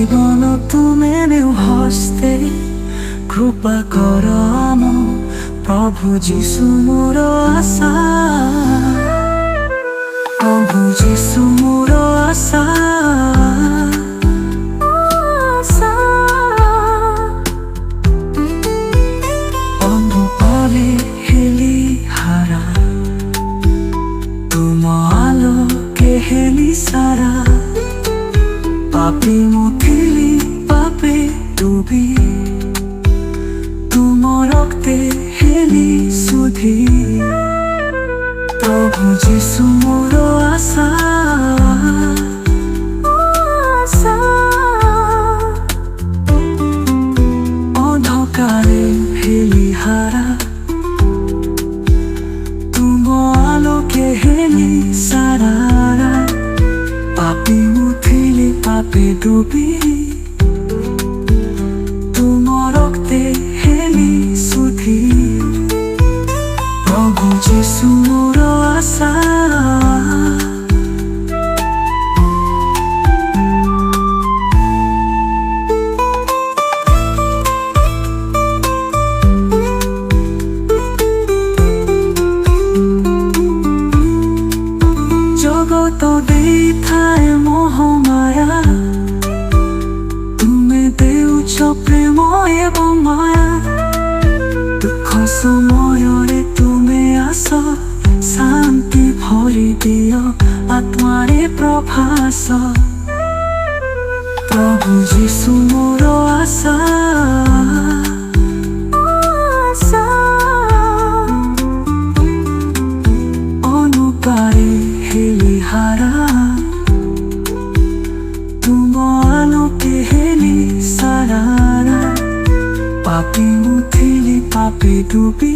জীবন তুমি নেও হস্তে কৃপা কর আম প্রভু যিশু মোর আশা প্রভু যিশু মোর আশা অন্ধকারে হেলি হারা তুম আলোকে হেলি সারা পাপি মুঠিলি পাপে ডুবি তুম রক্তে হেলি সুধি প্রভু যিশু মোর আশা অন্ধকারে হেলি হারা তুম আলোকে হেলি সারা পাপি মুঠিলি পাপে ডুবি তুম রক্তে হেলি সুধি প্রভু যিশু মোর আশা জগত দেইথায় মোহমায়া তুমি দেউছ প্রেম এবং মায়া দুঃখ সমୟରେ তুমি আস শান্তি ভরি দিও আত্মারে প্রভাস প্রভু যিশু মোর আশা অনুকারে হেলি হারা তুম আলোকে হেলি সারা পাপি মুঠিলি পাপে ডুবি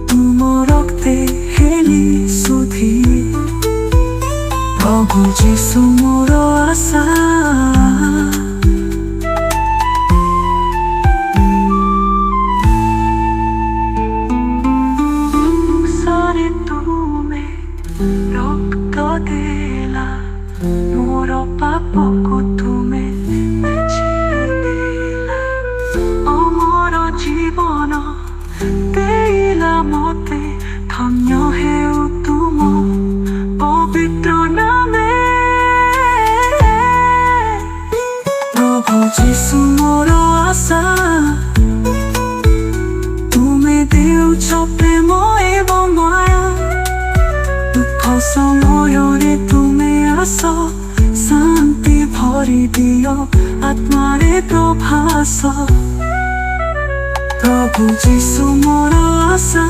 তুম রক্তে হেলি সুধি প্রভু যিশু মোর আশা সারে তুমে রক্ত দেলা মোর পাপକୁ তুমে মেছিদেলা অমর জীবন দেইলা মতে ধন্য হেউ তুম পবিত্র নামে প্রভু যিশু মোর আশা তুমি দেউছ প্রেম এবং মায়া দুঃখ সমୟରେ তুমি আস শান্তি ভরি দিও আত্মারে প্রভাস প্রভু যিশু মোর আশা